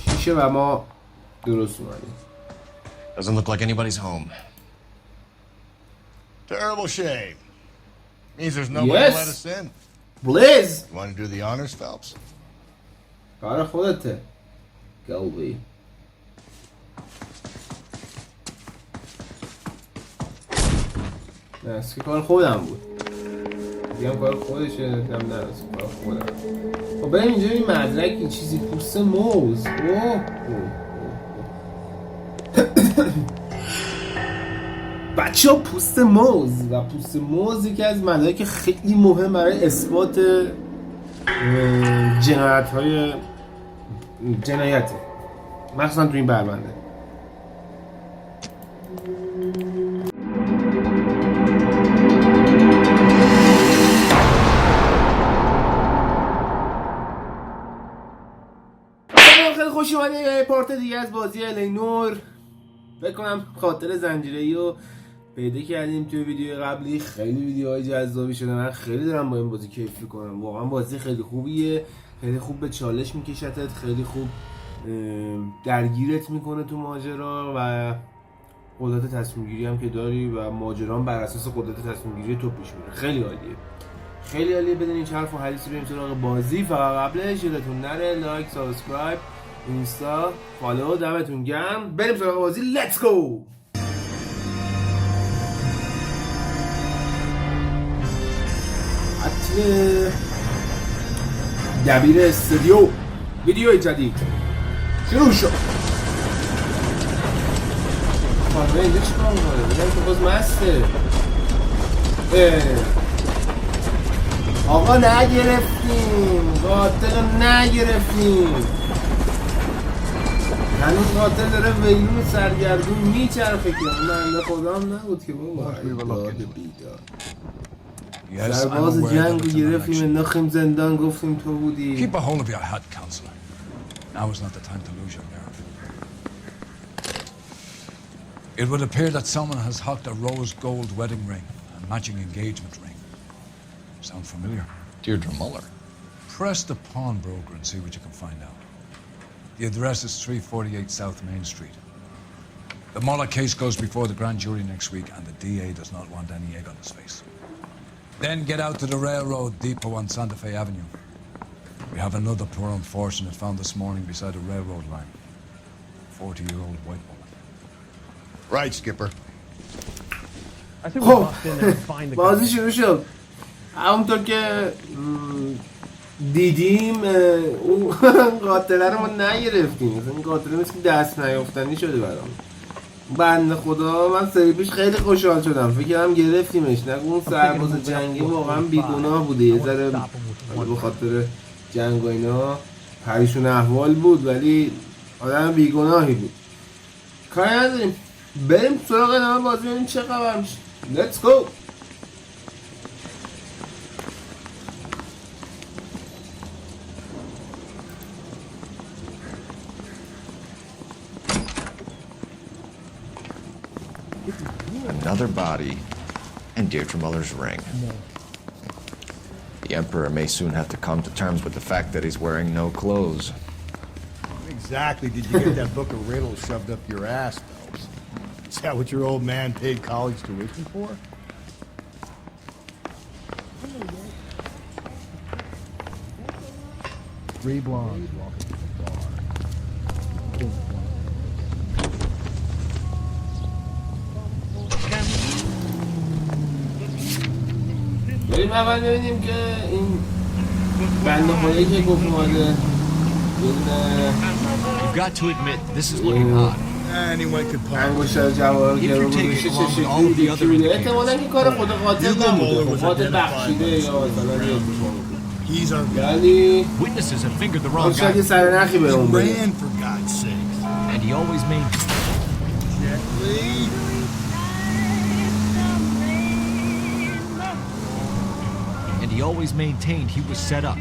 شیشه و ما درست اومدیم. Doesn't look like anybody's home. Terrible shame. Means there's nobody to let us in. Please. You want to do the honors, Phelps? کار خودته. گلبی. نه اسکی کار خودم بود. دیگه کار خودشه. نه اسکی کار خودم. خب بریم اینجا این مدرک این چیزی پوست موز. بچه ها پوست موز و پوست موز یکی از مدارک خیلی مهم برای اثبات جنایته مخصوصا تو این بربنده. خیلی خوش اومدید به پارت دیگه از بازی L.A Noire. بکنم خاطر زنجیره‌ای رو پیدا کردیم توی ویدیو قبلی. خیلی ویدیوهای جذابی شده. من خیلی دارم با این بازی کیف می‌کنم. واقعا بازی خیلی خوبیه. خیلی خوب به چالش میکشتت. خیلی خوب درگیرت میکنه تو ماجرا و قدرت تصمیم گیری هم که داری و ماجرا بر اساس قدرت تصمیم گیری تو پیش میره. خیلی عالیه. خیلی عالیه. بدون این حرف و حدیث بریم سراغ بازی. فقط قبلش یادتون نره لایک، سابسکرایب، اینستا، فالو، دمتون گرم. بریم سراغ بازی. لیتس گو. دبیر استودیو ویدیو جدید شروع شد. خانمه اینجا چی کار میکنه؟ بگم که باز مسته. آقا نگرفتیم قاتل نگرفتیم. هنوز قاتل داره ویلون سرگردون میچرخه که من خدا هم نبود که بابا بیدار. سرباز جنگ رو گرفتیم انداختیم زندان گفتیم تو بودی. Keep a hold of your head, counselor. Now is not the time to lose your nerve. It would appear that someone has hocked a rose gold wedding ring and matching engagement ring. Sound familiar? Deirdre Muller. Press the pawnbroker and see what you can find out. The address is 348 South Main Street. The Muller case goes before the grand jury next week and the DA does not want any egg on his face. Then get out to the railroad depot on Santa Fe Avenue. We have another poor unfortunate found this morning beside a railroad line. 40-year-old white woman. Right, Skipper. خب بازی شروع شد. همونطور که دیدیم اون قاتله رو ما نگرفتیم. این قاتله مثل دست نیافتنی شده برام. بنده خدا من سری پیش خیلی خوشحال شدم فکر کردم گرفتیمش. نگو اون سرباز جنگی واقعا بیگناه بوده. یه ذره به خاطر جنگ و اینا پریشون احوال بود ولی آدم بیگناهی بود. کاری نداریم بریم سراغ ادامه بازی ببینیم چه خبر میشه. Let's go. Another body and Deirdre Muller's ring. The Emperor may soon have to come to terms with the fact that he's wearing no clothes. Exactly did you get that book of riddles shoved up your ass, Phelps? Is that what your old man paid college tuition for? Three blondes walking to the bar. بریم اول ببینیم که این بنده خدایی که گفت اومده You've got to admit, this is looking hot. Anyone could انگوشتر جواهر گرو بودشه چه شکلی دیکی بوده. احتمالا که کار خود قاتل نبوده. قاتل بخشیده یا مثلا یعنی شاید یه سرنخی به اون بده. And he always made he always maintained he was set up.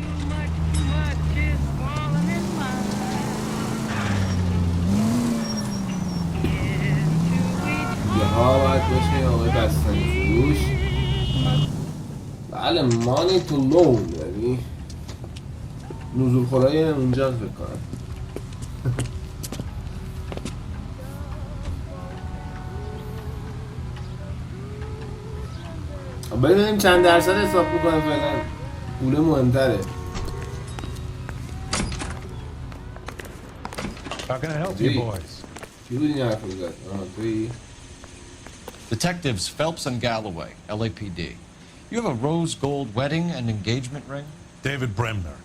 ها باید باشه آقای بستنی فروش. بله money to loan یعنی نزول خدای اونجا فکر کنم. ببینیم چند درصد حساب میکنم فعلا. پول مهمتره. How can I help you boys? چی بود این حرف رو زد؟ توی Detectives Phelps and Galloway, LAPD. You have a rose gold wedding and engagement ring? David Bremner.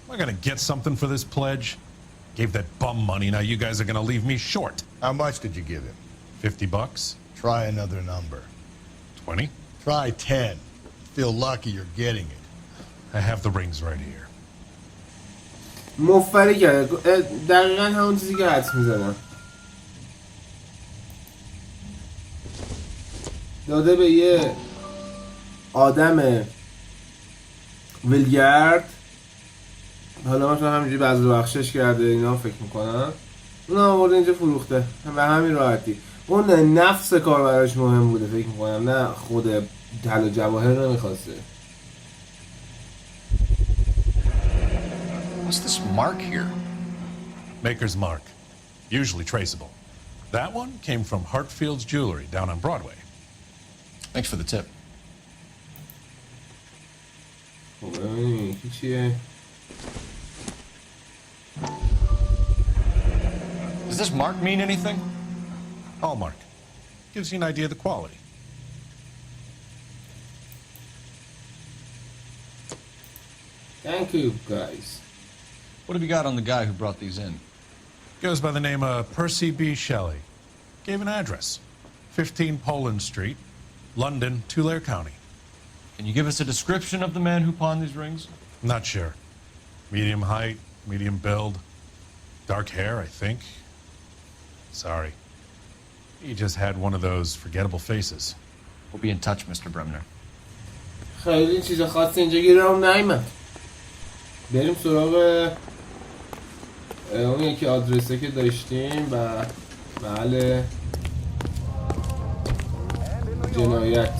Am I gonna get something for this pledge? Gave that bum money, now you guys are gonna leave me short. How much did you give him? $50? Try another number. 20? Try 10. Feel lucky you're getting it. I have the rings right here. مفری کرده. دقیقا همون چیزی که حدس میزنم. داده به یه آدم ویلگرد. حالا مثلا همینجوری بذل و بخشش کرده اینا فکر میکنم. اون آورده اینجا فروخته و همین راحتی. اون نفس کار براش مهم بوده فکر میکنم، نه خود طلا جواهر نمیخواسته. What's this mark here? Maker's mark. Usually traceable. That one came from Hartfield's Jewelry down on Broadway. Thanks for the tip. Does this mark mean anything? Hallmark. Gives you an idea of the quality. Thank you guys. What have you got on the guy who brought these in? Goes by the name of Percy B. Shelley. Gave an address. 15 Poland Street, London, Tulare County. Can you give us a description of the man who pawned these rings? Not sure. Medium height, medium build. Dark hair, I think. Sorry. He just had one of those forgettable faces. We'll be in touch, Mr. Bremner. خیلی چیز خاصی اینجا گیرم نیامد. بریم سراغ اون یکی آدرسه که داشتیم و محل جنایت.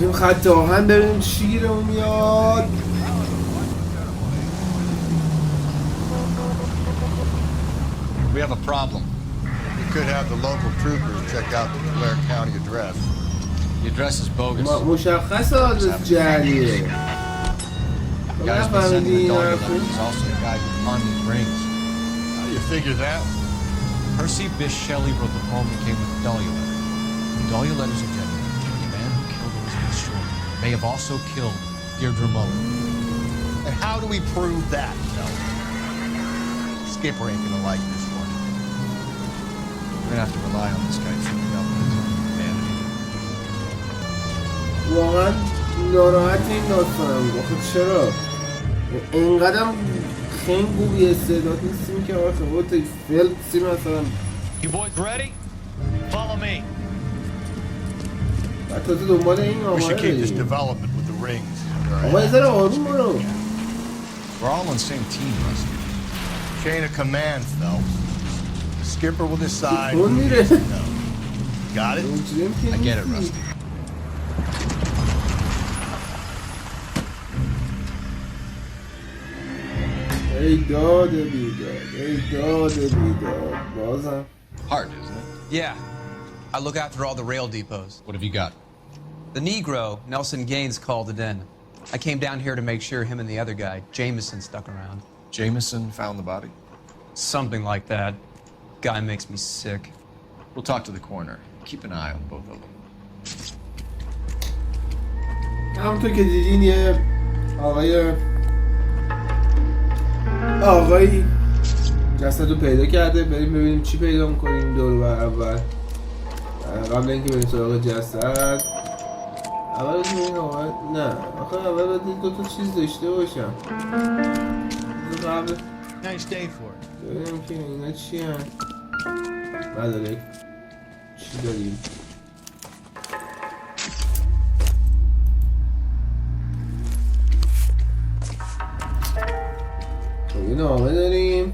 این خط آهن ببینیم چی گیرمون میاد. We have a problem. You could have the local troopers check out the Tulare County address. The address is bogus. مشخص آدرس جعلیه. The guy's been sending the dahlia letters is also the guy who pawned these rings. How do you figure that? Percy Bysshe Shelley wrote the poem that came with the dahlia letter. The dahlia letters are genuine. The man who killed Elizabeth Short may have also killed Deirdre Mullen. And how do we prove that, Shelley? Skipper ain't gonna like this one. We're gonna have to rely on this guy to keep up with his humanity. واقعا ناراحت این داستانم. آخه چرا؟ اینقدرم خنگ و بی استعداد نیستیم که آخه با تا فلپسی مثلا. You boys ready? Follow me. و تازه دنبال این We آقای should keep this داریم. development with the rings. آقا یه ذره آروم برو. We're all on the same team, Rusty. Chain of command, Phelps. Skipper will decide Who who needed needs it? to know. Got it? I get it, Rusty. ای داد بیداد، ای داد بیداد. بازم Hard, isn't it? Yeah. I look after all the rail depots. What have you got? The Negro, Nelson Gaines, called it in. I came down here to make sure him and the other guy, Jameson, stuck around. Jameson found the body? Something like that. Guy makes me sick. We'll talk to the coroner. Keep an eye on both of them. همونطور که دیدین یه آقایی جسد رو پیدا کرده. بریم ببینیم چی پیدا میکنیم دور بر اول. قبل اینکه بریم سراغ جسد اول ببینیم آقای نه آخه اول باید دو تا چیز داشته باشم. قبل Nice day for it. ببینیم که اینا چی هست. مدارک چی داریم. یه نامه داریم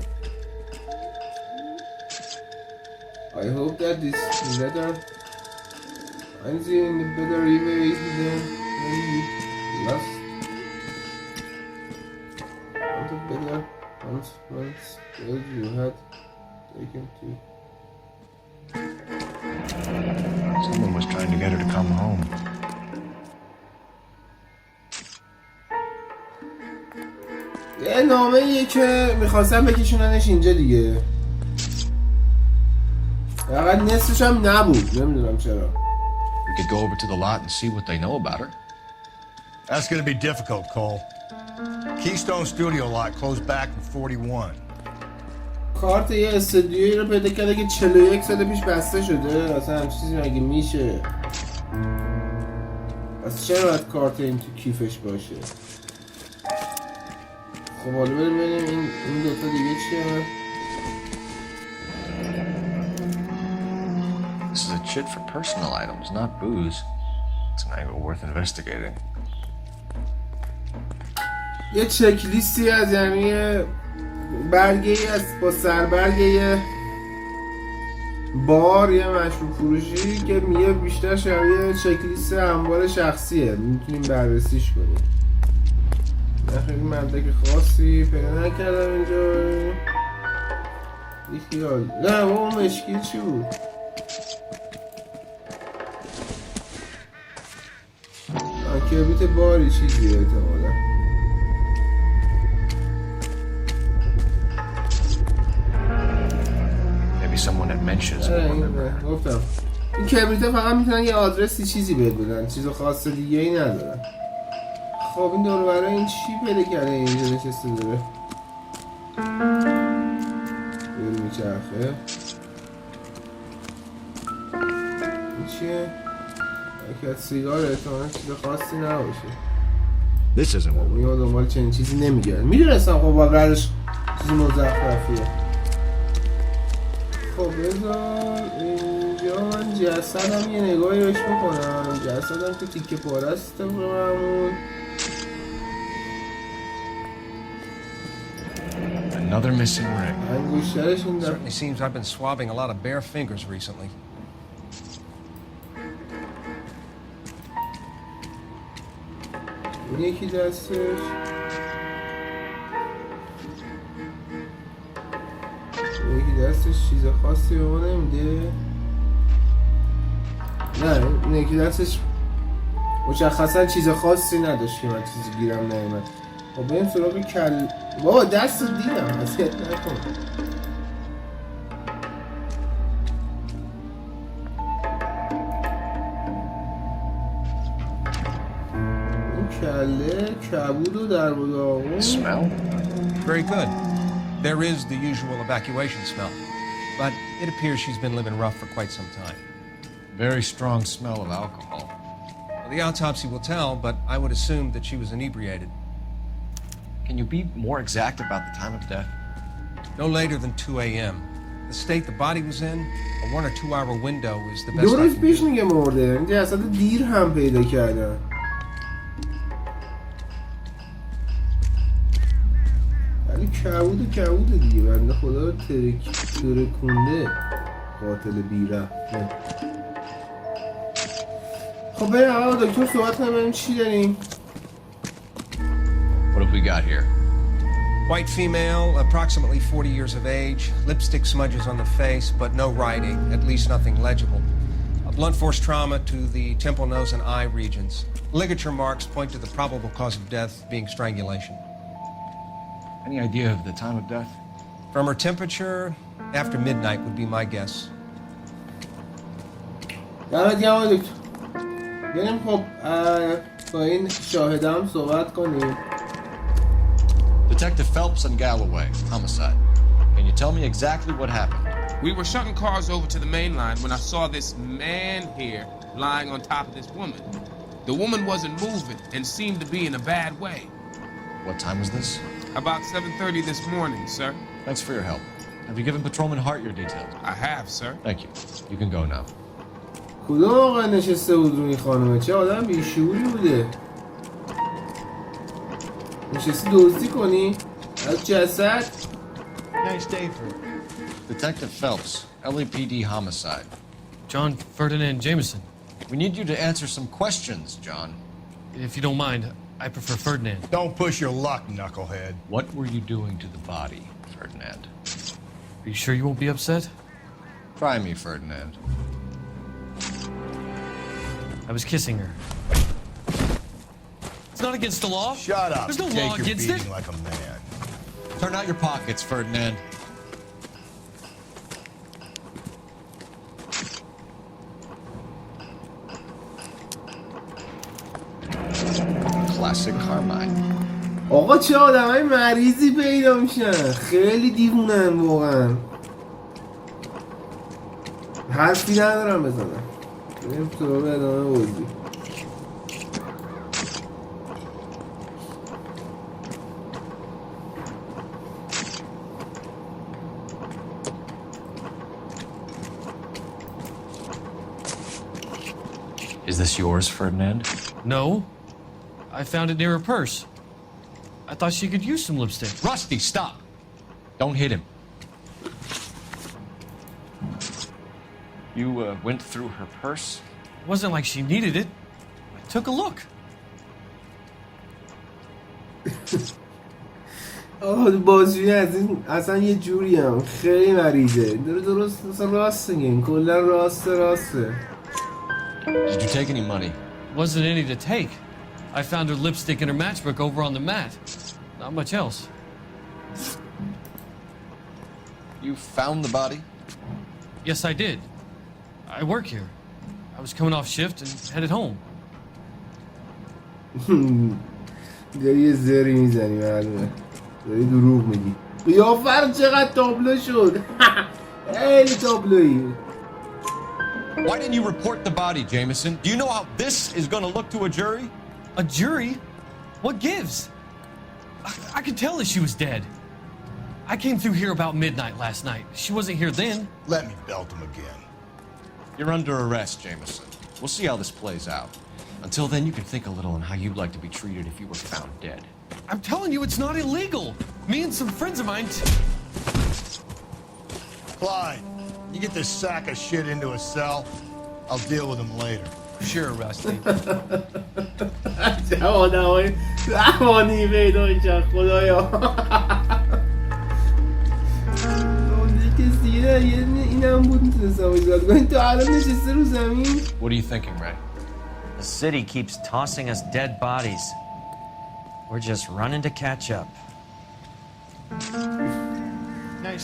I hope that this letter finds you in a better way than you lost. Want a better once you had taken to. Someone was trying to get her to come home. یه نامه‌ایه که میخواستم بکشوننش اینجا دیگه. فقط نصفش هم نبود، نمیدونم چرا. We could go over to the lot and see what they know about her. That's gonna be difficult, Cole. Keystone Studio lot closed back in 41. کارت یه استودیویی رو پیدا کرده که 41 سال پیش بسته شده. اصلا همچین چیزی مگه میشه؟ پس چرا باید کارت این تو کیفش باشه؟ خب حالا بریم ببینیم این دوتا دیگه چیه؟ This is a chit for personal items, not booze. It's an angle worth investigating. یه چک لیستی از یعنی برگه ای از با سربرگه یه بار یه مشروب فروشی که میگه بیشتر شبیه چک لیست انبار شخصیه، میتونیم بررسیش کنیم. من خیلی مدرک خاصی پیدا نکردم اینجا. بیخیال. نه با اون مشکل چی بود؟ کبریت باری چیزیه احتمالا. Maybe someone that mentions a member. گفتم این کبریت فقط میتونن یه آدرسی چیزی بهت بدن، چیز خاص دیگه ای ندارن. خب این دور برای این چی پیدا کرده اینجا نشسته داره؟ دور میچرخه. این چیه؟ یکی از سیگار احتمالا چیز خاصی نباشه. This isn't what we... میاد دنبال چنین چیزی نمیگرد. میدونستم خب واقعش چیزی مزخرفیه. خب بذار اینجا من جسدم یه نگاهی بهش بکنم. جسدم که تیکه پاره است طبق معمول. Another missing ring. انگشترش این در Certainly seems I've been swabbing a lot of bare fingers recently. این یکی دستش یکی دستش چیز خاصی به ما نمیده. نه این یکی دستش مشخصا چیز خاصی نداشت که من چیزی گیرم نیومد. خب بریم سراغ کل. بابا دست رو دیدم اذیت نکن. کله کبود و در بوداغون. Smell? Very good. There is the usual evacuation smell, but it appears she's been living rough for quite some time. Very strong smell of alcohol. Well, the autopsy will tell, but I would assume that she was inebriated. Can you be more exact about the time of death? No later than 2 a.m. The state the body was in, a 1 or 2 hour window is the best دو I روز can پیش do. میگه مرده. این جسد دیر هم پیدا کردن. ولی کبود دیگه. بنده خدا رو ترکونده قاتل بیرحمه. خب بریم اول با دکتر صحبت کنیم ببینیم چی داریم. What have we got here? White female, approximately 40 years of age, lipstick smudges on the face, but no writing, at least nothing legible. A blunt force trauma to the temple, nose, and eye regions. Ligature marks point to the probable cause of death being strangulation. Any idea of the time of death? From her temperature, after midnight would be my guess. دمت گرم آقای دکتر. بریم خب با این شاهدم صحبت کنیم. Detective Phelps and Galloway, homicide. Can you tell me exactly what happened? We were shutting cars over to the main line when I saw this man here lying on top of this woman. The woman wasn't moving and seemed to be in a bad way. What time was this? About 7:30 this morning, sir. Thanks for your help. Have you given Patrolman Hart your details? I have, sir. Thank you. You can go now. کدوم آقا نشسته بود روی خانومه؟ چه آدم بیشعوری بوده. نشستی دزدی کنی؟ از جسد؟ Nice day for Detective Phelps, LAPD homicide. John Ferdinand Jameson. We need you to answer some questions, John. If you don't mind, I prefer Ferdinand. Don't push your luck, knucklehead. What were you doing to the body, Ferdinand? Are you sure you won't be upset? Try me, Ferdinand. I was kissing her. It's not against the law. Shut up. There's no Take law your against beating it. like a man. Turn out your pockets, Ferdinand. Classic Carmine. آقا چه آدمای مریضی پیدا میشن، خیلی دیوونن واقعا. حرفی ندارم بزنم. بریم تو ادامه بازی. Is this yours, Ferdinand? No. I found it near her purse. I thought she could use some lipstick. Rusty, stop! Don't hit him. You went through her purse? It wasn't like she needed it. I took a look. آه بازجویی از این اصلا یه جوری هم خیلی مریضه. درست مثلا راست میگن، کلا راسته. Did you take any money? Wasn't any to take. I found her lipstick and her matchbook over on the mat. Not much else. You found the body? Yes, I did. I work here. I was coming off shift and headed home. داری یه زری میزنی معلومه. داری دروغ میگی. قیافر چقدر تابلو شد. خیلی تابلویی. Why didn't you report the body, Jameson? Do you know how this is going to look to a jury? A jury? What gives? I could tell that she was dead. I came through here about midnight last night. She wasn't here then. Let me belt him again. You're under arrest, Jameson. We'll see how this plays out. Until then, you can think a little on how you'd like to be treated if you were found dead. I'm telling you, it's not illegal. Me and some friends of mine... Clyde, you get this sack of shit into a cell. I'll deal with him later. Sure, Rusty. چه آدمای زمانی پیدا میشن خدایا. کسی اینم بود میتونستم ایجاد کنیم. تو الان نشسته رو زمین. What are you thinking, Ray? The city keeps tossing us dead bodies. We're just running to catch up.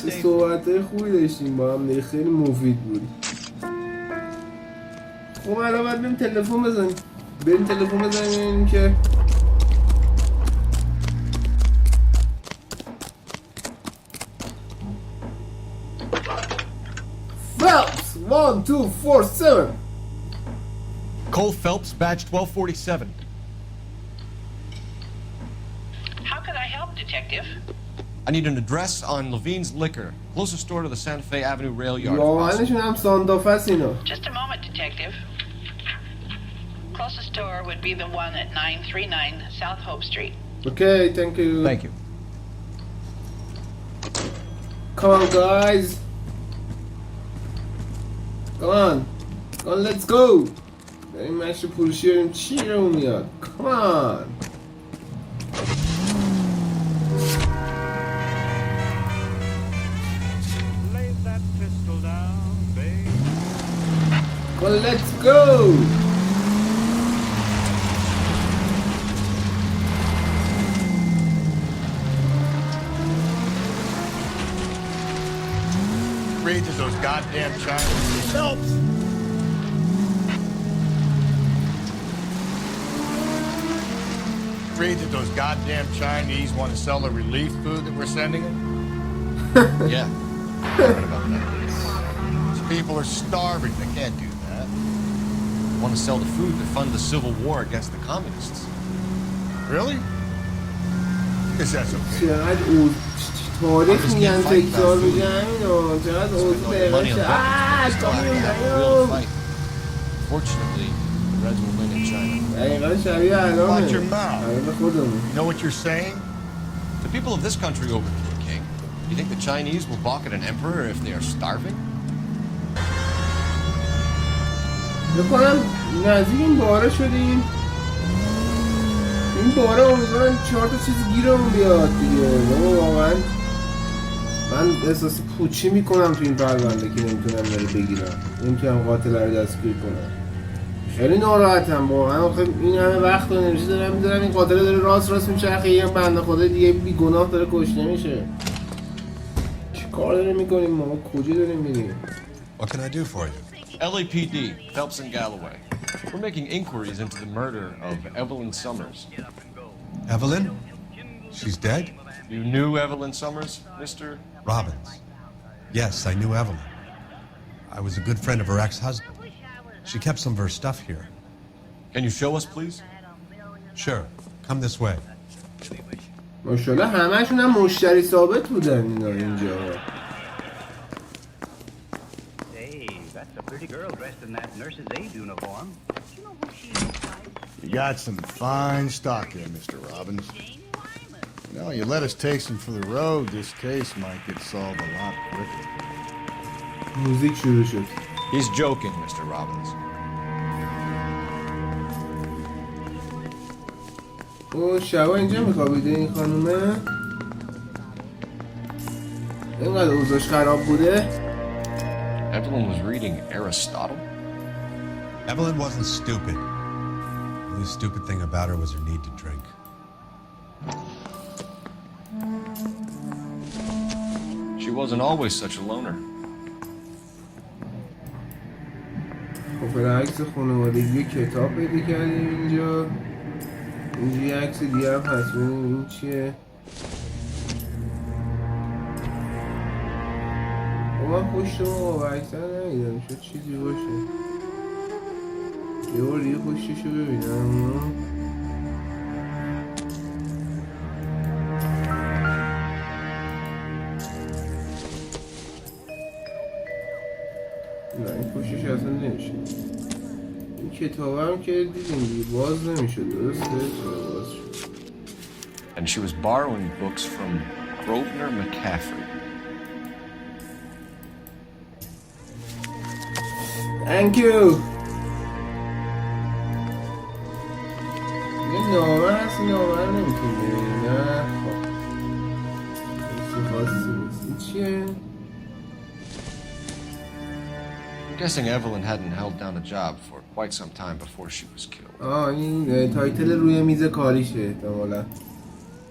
چه صحبتهای خوبی داشتیم با هم دیگه، خیلی مفید بود. خب الان باید بریم تلفن بزنیم. بریم تلفن بزنیم که Phelps 1247. Cole Phelps, badge 1247. How can I help, Detective? I need an address on Levine's Liquor, closest store to the Santa Fe Avenue rail yard. واقعاًشون هم ساندافه است اینا. Just a moment, Detective. Closest store would be the one at 939 South Hope Street. Okay, thank you. Thank you. Come on, guys. Come on. Come on, let's go. بریم مشت پروشی بریم چی رو میاد. Come on. Lay that pistol down, babe. Come on, let's go. Read to those goddamn Chinese. Phelps! Read that those goddamn Chinese want to sell the relief food that we're sending them? Yeah, I heard about that. These people are starving. They can't do that. They want to sell the food to fund the civil war against the communists. Really? Guess that's okay. چقدر او تاریخ میگن تکرار میگن اینو چقدر اوضاع دقیقه شد. Fortunately, the Reds will win in China. دقیقا شبیه الانه. Watch your mouth. الان خودمون. You know what you're saying? The people of this country overthrew the king. You think the Chinese will balk at an emperor if they are starving? بکنم نزدیک این باره شدیم. این باره امیدوارم 4 تا چیز گیرمون بیاد دیگه. واقعا من احساس پوچی میکنم تو این پرونده که نمیتونم بره بگیرم، نمیتونم قاتل رو دستگیر کنم. خیلی ناراحتم واقعا. آخه این همه وقت و انرژی دارم میذارم این قاتل داره راست میچرخه، یه بنده خدا دیگه بی گناه داره کشته میشه. چی کار داریم میکنیم ما؟ کجا داریم میریم؟ What can I do for you? LAPD, Phelps and Galloway. We're making inquiries into the murder of Evelyn Summers. Evelyn? She's dead? You knew Evelyn Summers, Mr. Robbins. Yes, I knew Evelyn. I was a good friend of her ex-husband. She kept some of her stuff here. Can you show us, please? Sure. Come this way. ماشاءالله همه‌شون هم مشتری ثابت بودن اینا اینجا. That's a pretty girl dressed in that nurse's aid uniform. You got some fine stock here, Mr. Robbins. You know, you let us take some for the road, this case might get solved a lot quicker. موزیک شروع شد. He's joking, Mr. Robbins. او شبا اینجا میخوابیده این خانومه؟ اینقدر اوضاعش خراب بوده؟ Evelyn was reading Aristotle? Evelyn wasn't stupid. The only stupid thing about her was her need to drink. She wasn't always such a loner. خب عکس خانوادگی کتاب پیدا کردیم اینجا. اینجا یه عکس دیگه هم هست. ببینیم این چیه؟ من پشت ما عکس‌ها ندیدم، شاید چیزی باشه. یه بار دیگه پشتشو ببینم. نه این پشتش اصلا نمیشه. این کتاب هم که دیدیم دیگه باز نمیشه. درسته؟ چرا باز شد؟ And she was borrowing books from Grosvenor McCaffrey. Thank you. یه نامه هست، این نامه رو نمیتونی ببینی. نه خب خاصی نیست. این چیه؟ I'm guessing Evelyn hadn't held down a job for quite some time before she was killed. این تایتل روی میز کاریشه احتمالا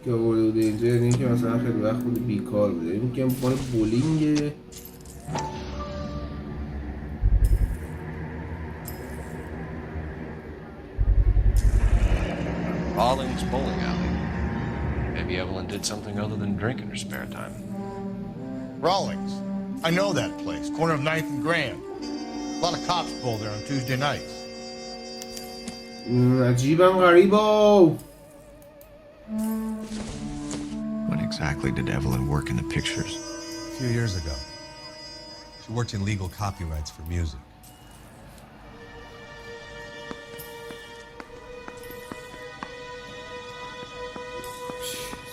که آورده بوده اینجا، یعنی که مثلا خیلی وقت بوده بیکار بوده. این که مال بولینگه. Rawlings bowling alley. Maybe Evelyn did something other than drink in her spare time. Rawlings. I know that place. Corner of 9th and Grand. A lot of cops pull there on Tuesday nights. عجیبم غریبا. When exactly did Evelyn work in the pictures? A few years ago. She worked in legal copyrights for music.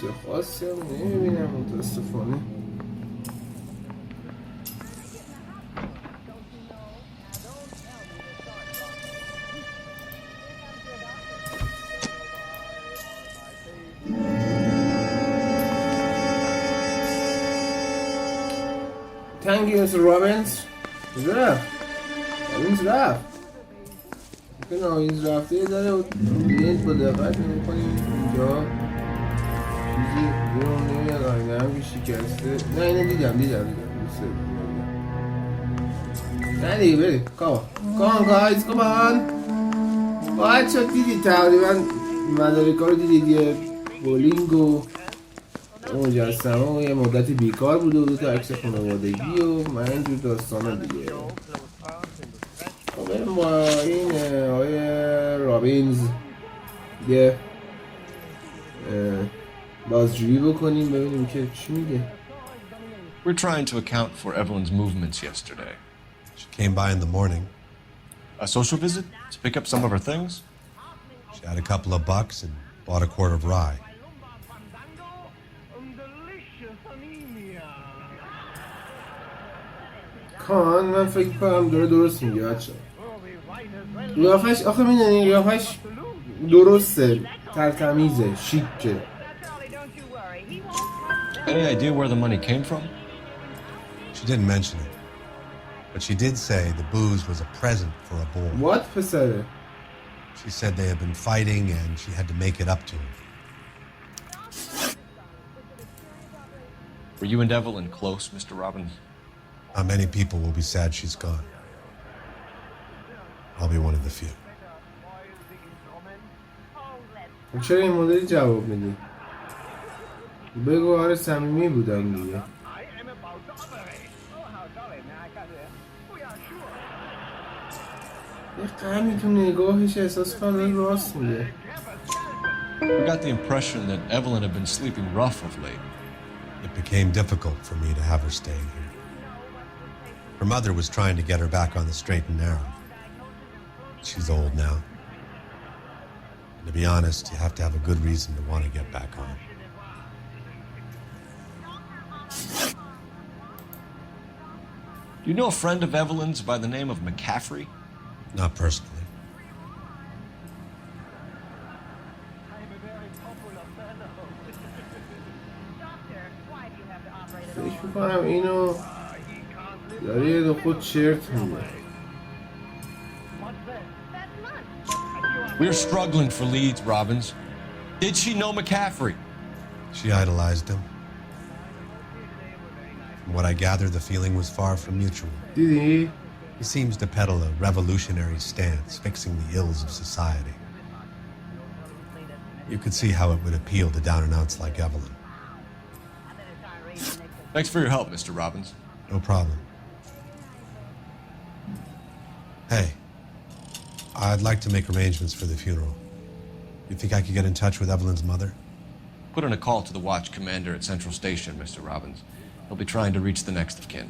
چیز خاصی هم نمیبینم متاسفانه. Thank you, Mr. Robbins. کجا رفت؟ روبینز رفت. که روبینز رفته یه داره بیاید با دقت میکنیم اینجا چیزی بیرون نمیاد. آینه هم که شکسته. نه اینه دیدم نه دیگه بریم. Come on guys, come on. باید شد دیدید تقریبا مدارکا رو دیدید. یه بولینگ و مجسمه و یه مدت بیکار بوده و 2 تا عکس خانوادگی و من اینجور داستانا دیگه. خب بریم با این آقای رابینز یه بازجویی بکنیم ببینیم که چی میگه. We're trying to account for Evelyn's movements yesterday. She came by in the morning. A social visit to pick up some of her things? She had a couple of bucks and bought a quart of rye. کان من فکر کنم داره درست میگه بچه. قیافش آخه میدونی قیافش درسته، ترتمیزه، شیکه. Any idea where the money came from? She didn't mention it, but she did say the booze was a present for a boy. What پسره؟ She said they had been fighting and she had to make it up to him. Were you and Evelyn close, Mr. Robbins? Not many people will be sad she's gone. I'll be one of the few. چرا این مدلی جواب میدی؟ بگو آره صمیمی بودم دیگه. یه غمی تو نگاهش احساس کنم راست میگه. We got the impression that Evelyn had been sleeping rough of late. It became difficult for me to have her staying here. Her mother was trying to get her back on the straight and narrow. She's old now. And to be honest, you have to have a good reason to want to get back on. Do you know a friend of Evelyn's by the name of McCaffrey? Not personally. فکر میکنم اینو داره یه دو خود چرت میده. We're struggling for leads, Robbins. Did she know McCaffrey? She idolized him. From what I gather, the feeling was far from mutual. Did he? He seems to peddle a revolutionary stance, fixing the ills of society. You could see how it would appeal to down-and-outs like Evelyn. Thanks for your help, Mr. Robbins. No problem. Hey, I'd like to make arrangements for the funeral. You think I could get in touch with Evelyn's mother? Put in a call to the watch commander at Central Station, Mr. Robbins. He'll be trying to reach the next of kin.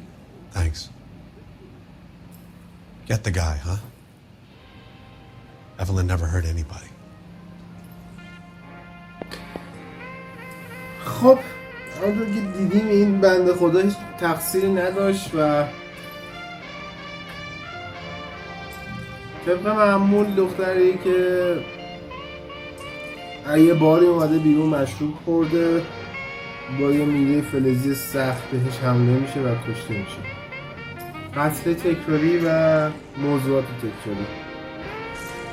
Thanks. Get the guy, huh? Evelyn never hurt anybody. خب همونطور که دیدیم این بنده خدا هیچ تقصیری نداشت و طبق معمول دختری که یه باری اومده بیرون مشروب خورده با یه میله فلزی سخت بهش حمله میشه و کشته میشه. قتل تکراری و موضوعات تکراری.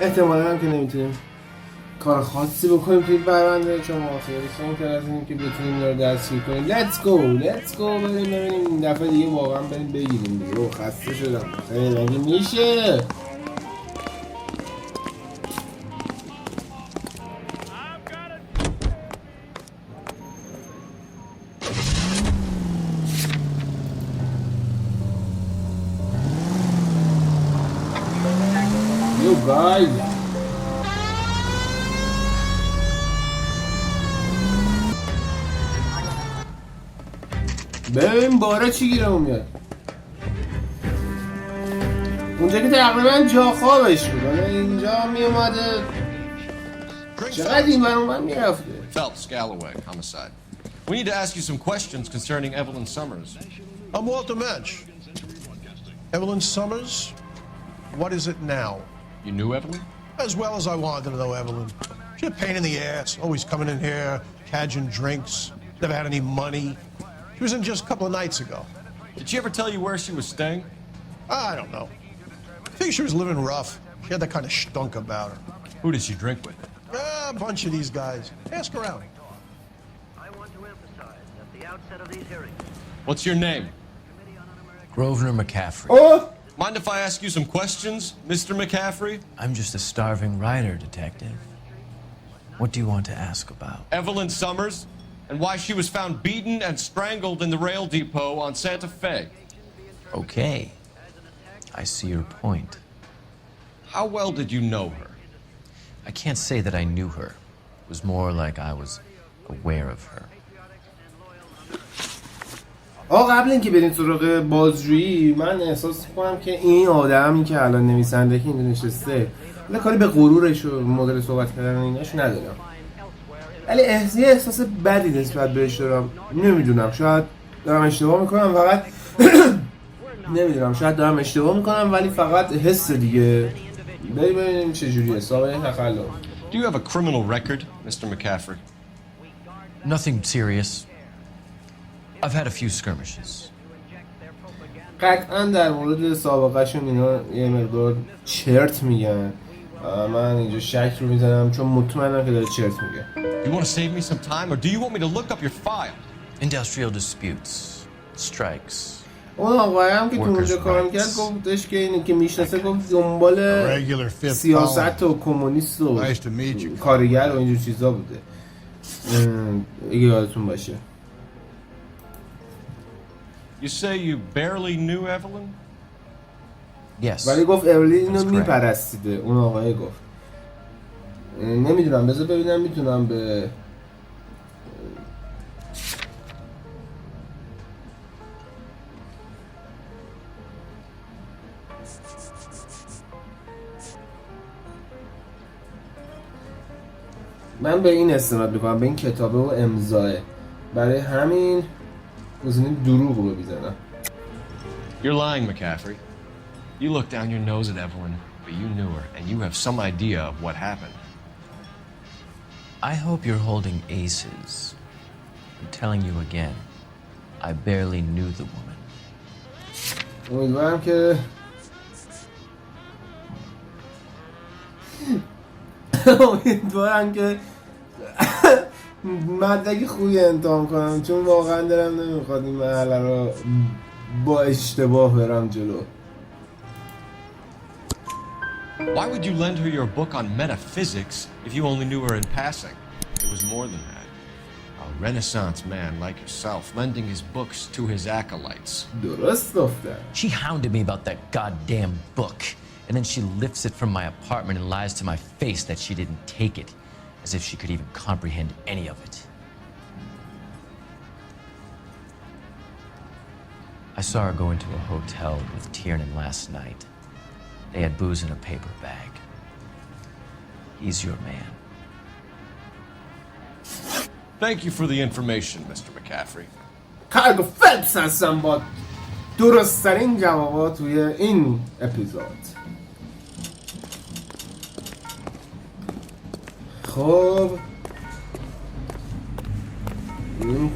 احتمالا هم که نمیتونیم کار خاصی بکنیم توی پرونده چون ما خیلی سنگ از اینیم که بتونیم اینا رو دستگیر کنیم. Let's go بریم ببینیم این دفعه دیگه واقعا بریم بگیریم دیگه. خسته شدم خیلی مگه میشه. Yo guys, ببین باره چی گیرمون میاد. اونجا که تقریبا جا خوابش بود اینجا میومده چقدر این بر اون میرفته. Phelps, Galloway, homicide. We need to ask you some questions concerning Evelyn Summers. I'm Walter Mensch. Evelyn Summers? What is it now? You knew Evelyn? As well as I wanted to know Evelyn. She's a pain in the ass, always coming in here, cadging drinks, never had any money. She was in just a couple of nights ago. Did she ever tell you where she was staying? I don't know. I think she was living rough. She had that kind of stunk about her. Who did she drink with? A bunch of these guys. Ask around. I want to emphasize at the outset of these hearings. What's your name? Grosvenor McCaffrey. Oh! Mind if I ask you some questions, Mr. McCaffrey? I'm just a starving writer, detective. What do you want to ask about? Evelyn Summers, and why she was found beaten and strangled in the rail depot on Santa Fe. Okay. I see your point. How well did you know her? I can't say that I knew her. It was more like I was aware of her. قبل اینکه بریم سراغ بازجویی من احساس می‌کنم که این آدمی که الان نویسنده که اینجا نشسته کاری به غرورش و مدل صحبت کردن ایناش ندارم، ولی احساس بدی نسبت بهش دارم. نمیدونم، شاید دارم اشتباه میکنم، فقط نمیدونم شاید دارم اشتباه میکنم ولی فقط حس دیگه. بریم ببینیم چجوریه سابقه تخلف. Do you have a criminal record, Mr. McCaffrey? Nothing serious. I've had a few skirmishes. قطعا در مورد سابقه شون اینا یه مقدار چرت میگن. من اینجا شک رو میزنم چون مطمئنم که داره چرت میگه. You want to save me some time or do you want me to look up your file? Industrial disputes, strikes. اون آقای هم که تو اونجا کار میکرد گفتش که اینی که میشناسه گفت دنبال سیاست و کمونیست و کارگر و اینجور چیزا بوده. اگه یادتون باشه. You say you barely knew Evelyn? Yes. ولی گفت اولین اینو میپرستیده. اون آقای گفت. نمیدونم بذار ببینم میتونم به من به این استناد میکنم به این کتابه و امضاه. برای همین گزینه دروغ رو میزنم. You're lying, McCaffrey. You looked down your nose at Evelyn, but you knew her, and you have some idea of what happened. I hope you're holding aces. I'm telling you again, I barely knew the woman. امیدوارم که مدرک خوبی امتحان کنم چون واقعا دلم نمیخواد این مرحله رو با اشتباه برم جلو. Why would you lend her your book on metaphysics if you only knew her in passing? It was more than that. A Renaissance man like yourself lending his books to his acolytes. درست گفته. She hounded me about that goddamn book, and then she lifts it from my apartment and lies to my face that she didn't take it, as if she could even comprehend any of it. I saw her go into a hotel with Tiernan last night. They had booze in a paper bag. He's your man. Thank you for the information, Mr. McCaffrey. کارگو فلپس هستم با درست‌ترین جوابات توی این اپیزود. خب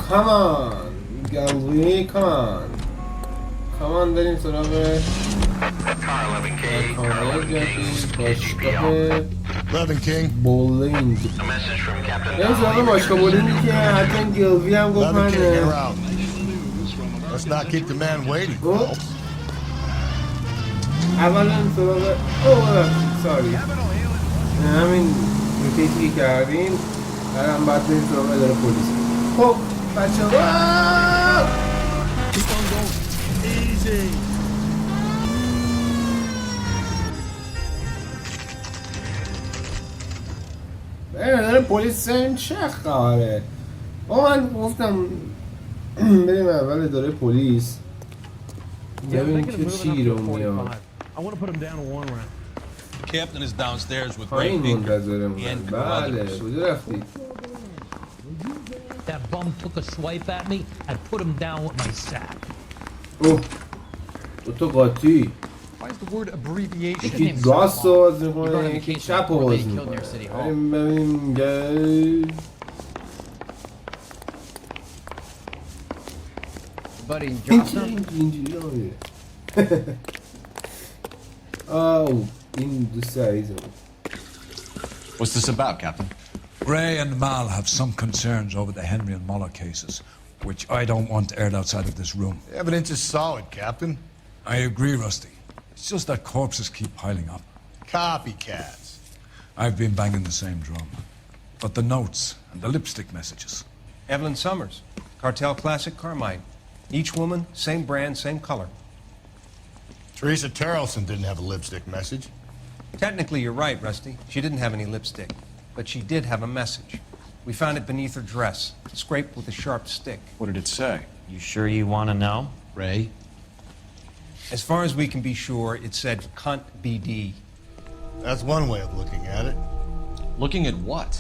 کامان گلوی کامان بریم سراغ کانال جدید باشگاه بولینگ. بریم سراغ باشگاه بولینگی که حتی این گلوی هم گفت من Let's not keep the man waiting. اولا سراغ ساری همین نکتی که کردیم برم بعد بریم سراغ اداره پلیس. خب بچه ها اداره پلیس این چه خبره؟ من گفتم بریم اول اداره پلیس ببینیم که چی رو میاد. Captain is downstairs with Ray Baker and Carruthers. That bum took a swipe at me. I put him down with my sack. Oh, تو قاطی. Why is the word abbreviation? یکی راست آواز میکنه یکی چپ آواز میکنه. ببینیم Buddy Johnson. Oh, این دوست عزیزم. What's this about, Captain? Ray and Mal have some concerns over the Henry and Muller cases, which I don't want aired outside of this room. The evidence is solid, Captain. I agree, Rusty. It's just that corpses keep piling up. Copycats. I've been banging the same drum. But the notes and the lipstick messages. Evelyn Summers, Cartel Classic Carmine. Each woman, same brand, same color. Teresa Terrelson didn't have a lipstick message. Technically, you're right, Rusty. She didn't have any lipstick. But she did have a message. We found it beneath her dress, scraped with a sharp stick. What did it say? You sure you want to know? Ray? As far as we can be sure, it said cunt BD. That's one way of looking at it. Looking at what?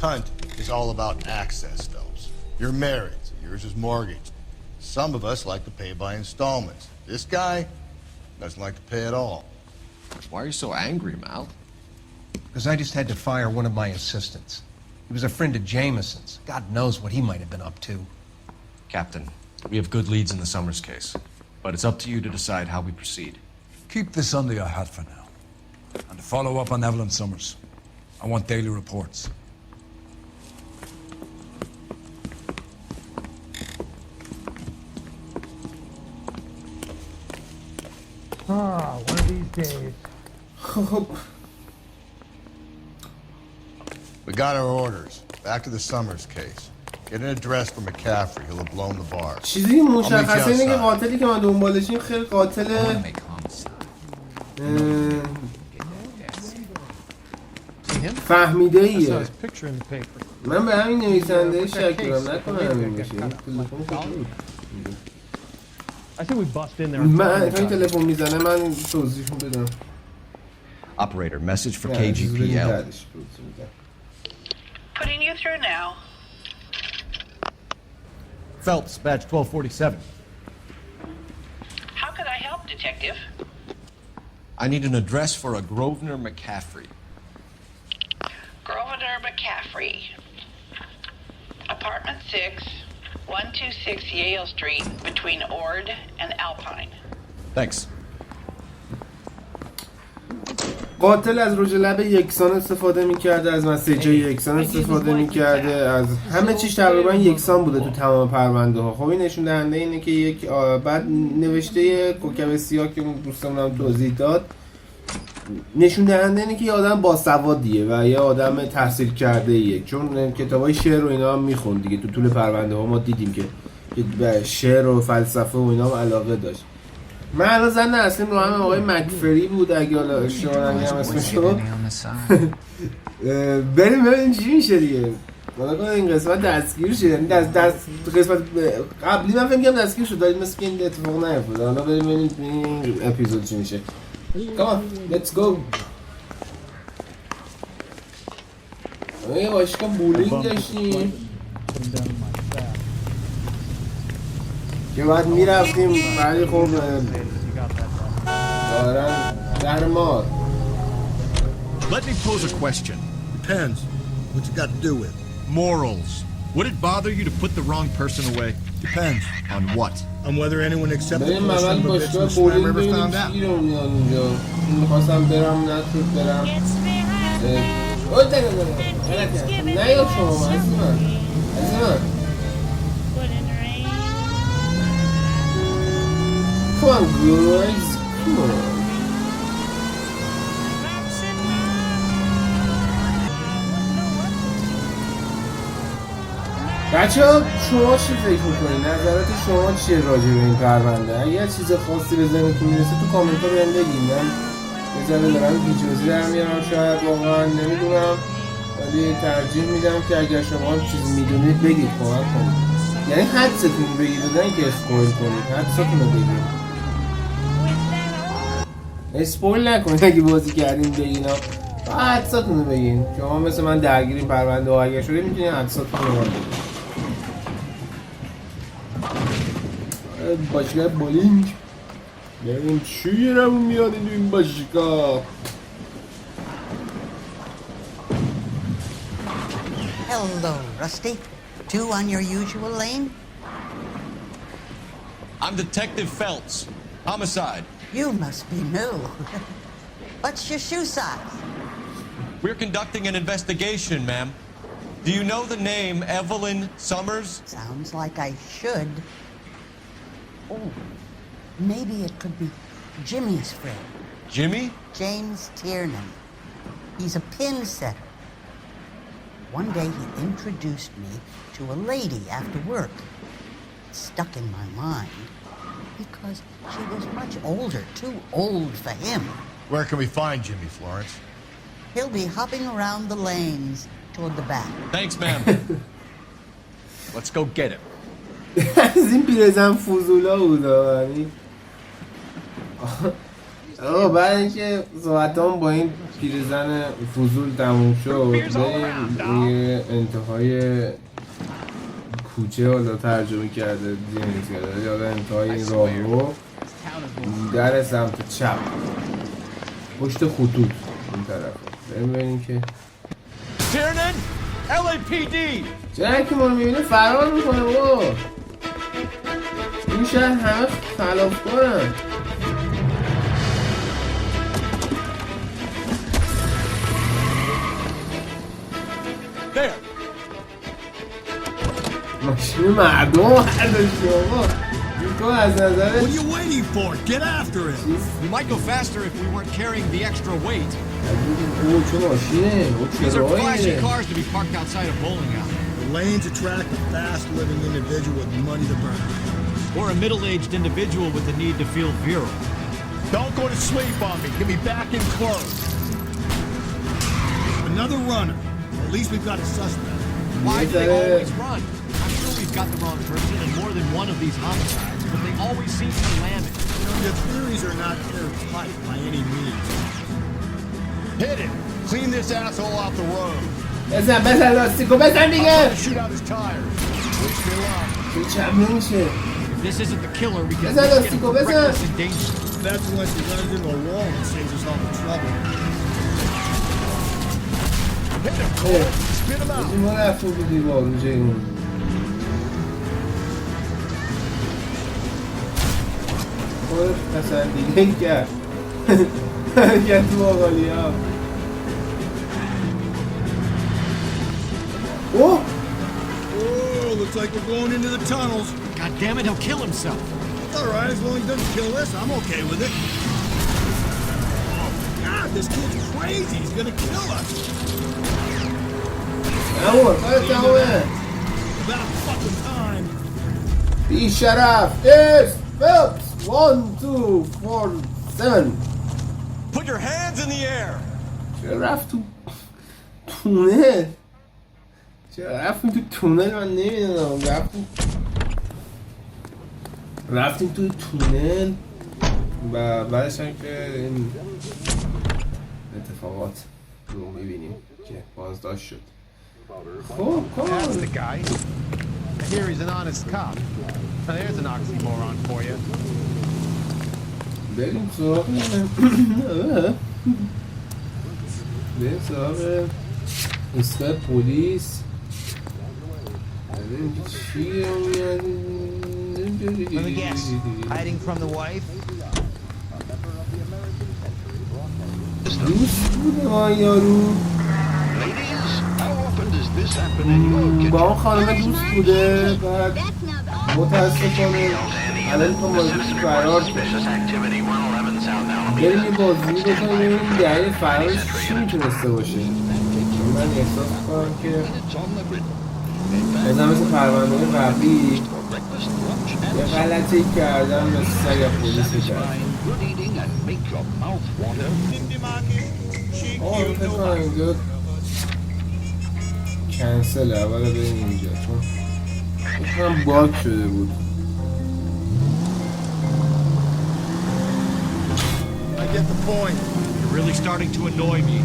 Cunt is all about access, Phelps. You're married, so yours is mortgaged. Some of us like to pay by installments. This guy doesn't like to pay at all. Why are you so angry, Mal? Because I just had to fire one of my assistants. He was a friend of Jameson's. God knows what he might have been up to. Captain, we have good leads in the Summers case, but it's up to you to decide how we proceed. Keep this under your hat for now. And to follow up on Evelyn Summers, I want daily reports. Ah, one of these days. We got our orders. Back to the Summers case. Get an address for McCaffrey. He'll have blown the bar. چیزی مشخصه اینه که قاتلی که من دنبالشیم خیلی قاتل فهمیده ایه. من به همین نویسنده شک دارم، نکنه همین باشه. من تا این تلفن میزنه من توضیحشون بدم. Operator, message for KGPL. Putting you through now. Phelps, badge 1247. How could I help, Detective? I need an address for a Grosvenor McCaffrey. Grosvenor McCaffrey. Apartment 6, 126 Yale Street, between Ord and Alpine. Thanks. قاتل از رژ لب یکسان استفاده میکرده، از مسیجای یکسان استفاده میکرده، از همه چیز تقریبا یکسان بوده تو تمام پرونده ها. خب این نشون دهنده اینه که یک بعد نوشته کوکب سیاه که اون دوستمونم توضیح داد نشون دهنده اینه که یه آدم باسوادیه و یه آدم تحصیل کرده ایه، چون کتابای شعر و اینا هم میخوند دیگه. تو طول پرونده ها ما دیدیم که به شعر و فلسفه و اینا هم علاقه داشت. من الان زن اصلیم رو همه آقای مکفری بود اگه حالا اشتباه نگم اسمشو. بریم ببینیم چی میشه دیگه. حالا کنه این قسمت دستگیر شد، یعنی دست قسمت قبلی من فکر می‌کردم دستگیر شد ولی مثل که این اتفاق نیفتاد. حالا بریم ببینیم این اپیزود چی میشه. Come on, let's go. یه باشگاه بولینگ داشتیم که بعد میرفتیم ولی خب دارن در مار. Let me pose a question. Depends. What's it got to do with? Morals. Would it bother you to put the wrong person away? Depends. On what? On whether anyone except the بریم person اول who باشگاه bitch بولینگ ever ببینیم found out. چی رو میان اونجا. میخواستم برم نتونست برم. اوه نه یا شما عزیز من. Come on guys, come on. بچه‌ها شما چی فکر می‌کنید؟ نظرات شما چیه راجع به این پرونده؟ اگه یه چیز خاصی به ذهنتون میرسه تو کامنت‌ها بهم بگید. من یه ذره دارم گیجوزی در میارم شاید واقعا نمیدونم ولی ترجیح میدم که اگر شما چیزی میدونید بگید کمک کنید. یعنی حدستون بگید نه اینکه اسپویل کنید، حدستون رو بگید. اسپویل نکنید اگه بازی کردین بگین ها، حدستون رو بگین. شما مثل من درگیر این پرونده ها اگر شده میتونید حدستون رو بگید. باشگاه بولینگ ببینیم چی گیرمون میاد این باشگاه. Hello, Rusty. Two on your usual lane? I'm Detective Phelps. Homicide. You must be new. What's your shoe size? We're conducting an investigation, ma'am. Do you know the name Evelyn Summers? Sounds like I should. Oh, maybe it could be Jimmy's friend. Jimmy? James Tiernan. He's a pin setter. One day he introduced me to a lady after work. It stuck in my mind because she was much older, too old for him. Where can we find Jimmy, Florence? He'll be hopping around the lanes toward the back. Thanks, ma'am. Let's go get him. از این پیرزن فضولا بود آقا. بعد اینکه صحبتام با این پیرزن فضول تموم شد بریم روی انتهای کوچه حالا ترجمه کرده جنیز کرده یاد انتهای این راه رو در سمت چپ پشت خطوط این طرف بریم ببینیم که Kiernan, LAPD. چرا که ما رو میبینه فرار میکنه با این شهر همه خلاف کنن There. ماشین مردم برداشتی آقا از نظرش What are you waiting for? Get after it. We might go faster if we weren't carrying the extra weight. او چه ماشینه او These چه are flashy راهیه cars to be parked outside a bowling alley. The lanes attract a fast-living individual with money to burn. Or a middle-aged individual with the need to feel virile. Don't go to sleep on me. Get me back in close. Another runner. At least we've got a suspect. Why do they always run? I'm sure we've got the wrong person in more than one of these homicides, but they always seem to land it. You know, your theories are not airtight by any means. Hit it! Clean this asshole off the road. بزن لاستیکو بزن دیگه Shoot out his tires. Wish me luck. چم نمیشه If this isn't the killer, we can بزن get لاستیکو him بزن reckless and dangerous. That's unless he runs into a wall and saves us all the trouble. Hit him, Cole. Spit him out. ما رفتیم تو دیوار رو جیمون خود پسندیده کرد کرد تو آقالی ها اوه Oh, looks like we're going into the tunnels. God damn it, he'll kill himself. All right, as long as he doesn't kill us, I'm okay with it. Oh, God, this kid's crazy. He's gonna kill us. امور خواهد تمامه About fucking time. بی شرف ایس فیلپس 1 2 4 7 Put your hands in the air. چرا رفت تو تونل چرا رفتیم تو تونل من نمیدونم رفتیم توی تونل و بعدش هم که این اتفاقات رو میبینیم که بازداشت شد خب That's the guy. I hear he's an honest cop. Now there's an oxymoron for you. بریم سراغ ایستگاه پلیس ببینیم که چی رو میاد Let me guess. Hiding from the wife? دوست بوده ما یارو با اون خانمه دوست بوده بعد متاسفانه الان تو بازی فرار شد بریم یه بازی بکنیم ببینیم دلیل فرارش چی میتونسته باشه من احساس میکنم که ازم مثل پرونده قبلی یه غلطی کردم مثل سگ پلیس کرد آه فکر کنم اینجا کنسل اولا بریم اینجا چون فکر کنم باگ شده بود I get the point. You're really starting to annoy me.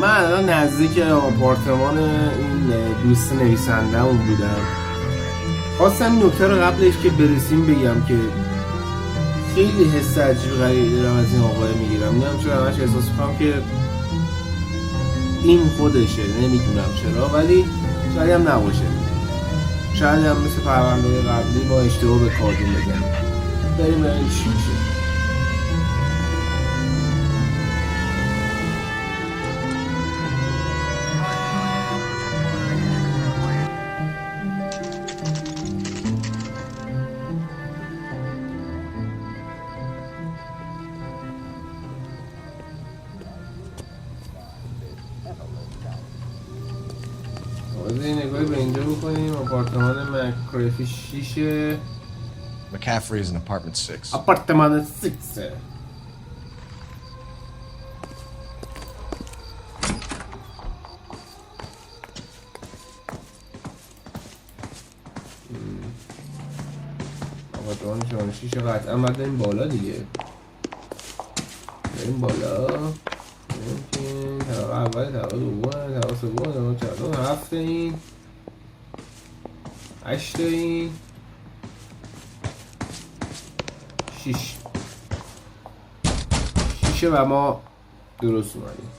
من الان نزدیک آپارتمان این دوست نویسنده‌مون بودم خواستم این نکته رو قبلش که برسیم بگم که خیلی حس عجیب غریبی دارم از این آقای میگیرم نمیدونم چرا همش احساس میکنم که این خودشه نمیدونم چرا ولی شاید هم نباشه شاید هم مثل پرونده قبلی ما اشتباه به کارتون بگم بریم ببینیم چی میشه نگاهی به اینجا بکنیم آپارتمان مکرفی 6 McCaffrey is in apartment 6. آپارتمان 6 آپارتمان 6 قطعا باید بریم بالا دیگه بریم بالا طبقه اول، طبقه دوم، طبقه سوم، طبقه چهارم، 7 این 8 این 6 و ما درست اومدیم.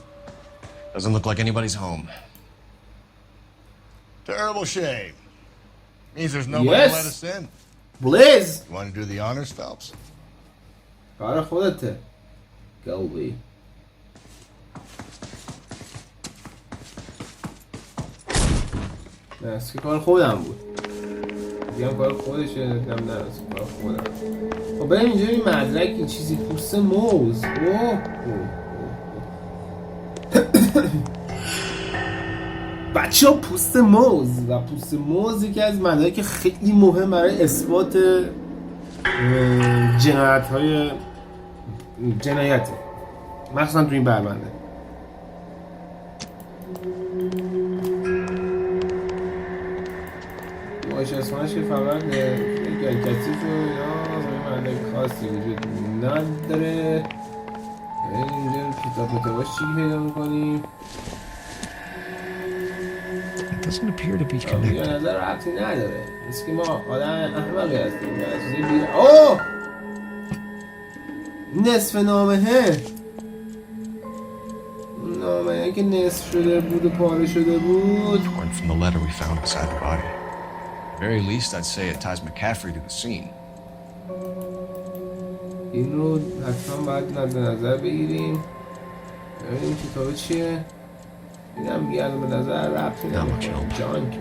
Doesn't look like anybody's home. Terrible shame. Means there's nobody to let us in. Blaze! You want to do the honors, Phelps? کار خودته. گوی. نه از که کار خودم بود. دیگه کار خودشه، دیدم نه از کار خودم. خب بریم اینجا این مدرک این چیزی پوست موز. بچه ها پوست موز و پوست موز یکی از مدارک خیلی مهم برای اثبات جنایته مخصوصا تو این بربنده. باشه اسمانش که فقط کلکتیف و یا مدارک خاصی وجود نداره. اینجا کتاب متواش چی پیدا میکنیم؟ Doesn't appear to be connected. نظر ربطی نداره. مثل که ما آدم احمقی هستیم. اوه! نصف نامه نامه که نصف شده بود و پاره شده بود. Torn from the letter we found beside the body. At the very least, I'd say it ties McCaffrey to the scene. این رو حتما باید مد نظر بگیریم. ببینیم کتابه چیه؟ اینم میگه الان به نظر ربطی نداره. جان که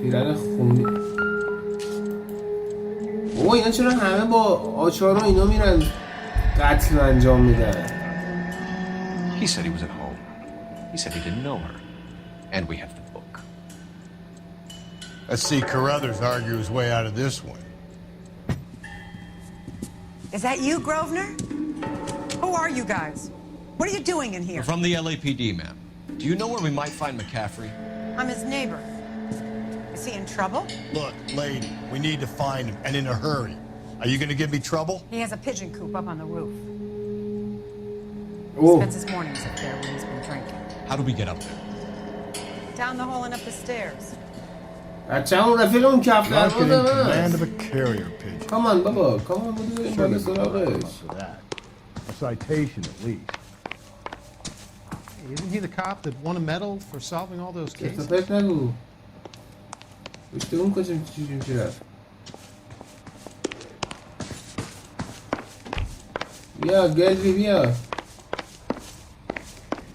پیرن خونی. اوه اینا چرا همه با آچار و اینا میرن قتل انجام میدن؟ He said he was at home. He said he didn't know her. And we have the book. Let's see Carruthers argue his way out of this one. Is that you, Grosvenor? Who are you guys? What are you doing in here? We're from the LAPD, ma'am. Do you know where we might find McCaffrey? I'm his neighbor. Is he in trouble? Look, lady, we need to find him, and in a hurry. Are you going to give me trouble? He has a pigeon coop up on the roof. Oh. Spends his mornings up there when he's been drinking. How do we get up there? Down the hall and up the stairs. بچه‌مون رفیقمون کفتر Not in command of a carrier pigeon. Come on بابا come on بریم بالا سراغش. A citation at least. Hey, isn't he the cop that won a medal for solving all those cases? فکر نگو. اشتباه کجا چی رفت؟ بیا گلوی بیا.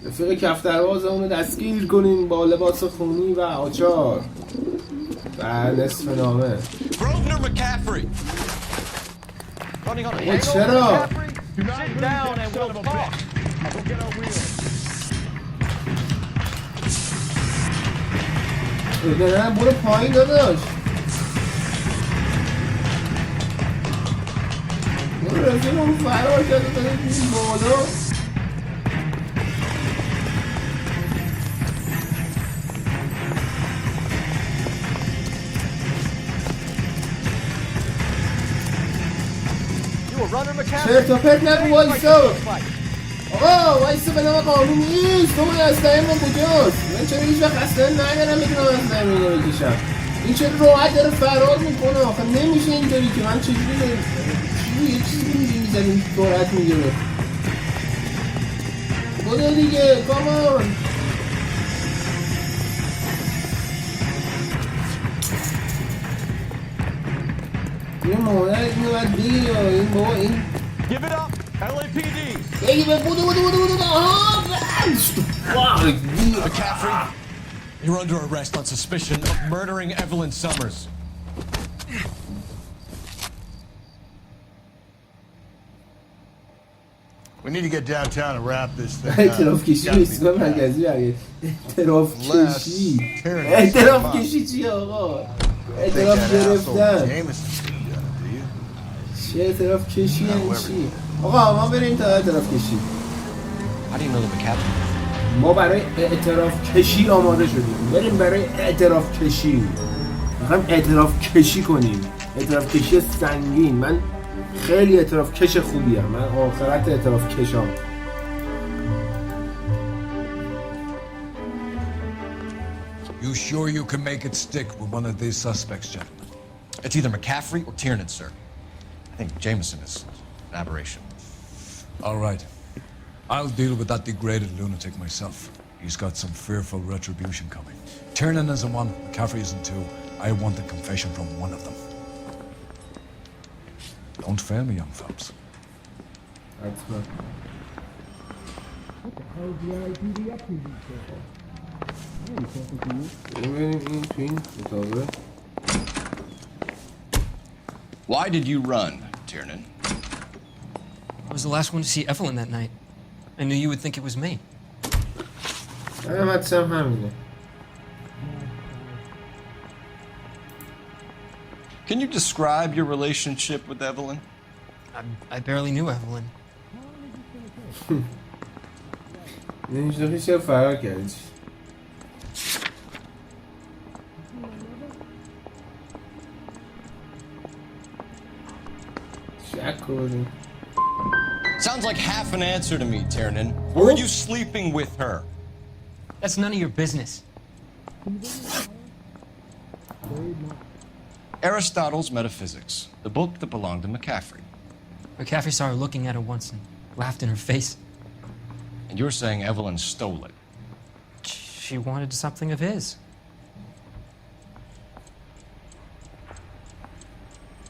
رفیق کفترباز اونو دستگیر کنین با لباس خونی و آچار و نصف نامه. Grosvenor McCaffrey! Running on a چرا؟ Sit down and we'll talk. نه برو پایین داداش. برو رفیقمون فرار کرده داره این بالا. چرت و پرت نگو وایسا. آقا وایسا به نام قانون نیست. تو اسلحه من کجاست؟ من چرا هیچ وقت اسلحه ندارم میتونم اسلحه من رو بکشم. این چرا راحت داره فرار میکنه؟ آخه نمیشه اینطوری که من چجوری یه چیزی میزنیم سرعت میگیره. بودو دیگه کامان. یه مادر اینو باید بگی یا این بابا این Give it up, LAPD. بگی به بودو آها McCaffrey, you're under arrest on suspicion of murdering Evelyn Summers. We need to get downtown and wrap this thing up. اعتراف کشی نیست من مرکزی برگه اعتراف کشی اعتراف کشی چیه آقا؟ اعتراف گرفتن چه اعتراف کشی یعنی چی؟ آقا ما بریم تا اعتراف کشی. How do you know the McCaffrey? ما برای اعتراف کشی آماده شدیم. بریم برای اعتراف کشی. میخوایم اعتراف کشی کنیم. اعتراف کشی سنگین. من خیلی اعتراف کش خوبی هم. من آخرت اعتراف کشام. You sure you can make it stick with one of these suspects, gentlemen? It's either McCaffrey or Tiernan, sir. I think Jameson is an aberration. All right. I'll deal with that degraded lunatic myself. He's got some fearful retribution coming. Tiernan isn't one, McCaffrey isn't two. I want a confession from one of them. Don't fail me, young fellas. That's right. What the hell is the LA PD up to these days? I ain't talking to you. Why did you run, Tiernan? I was the last one to see Evelyn that night. I knew you would think it was me. Can you describe your relationship with Evelyn? I barely knew Evelyn. نمی‌دونی چه فرار کردی. Sounds like half an answer to me, Tiernan. Were you sleeping with her? That's none of your business. Aristotle's Metaphysics, the book that belonged to McCaffrey. McCaffrey saw her looking at her once and laughed in her face. And you're saying Evelyn stole it? She wanted something of his.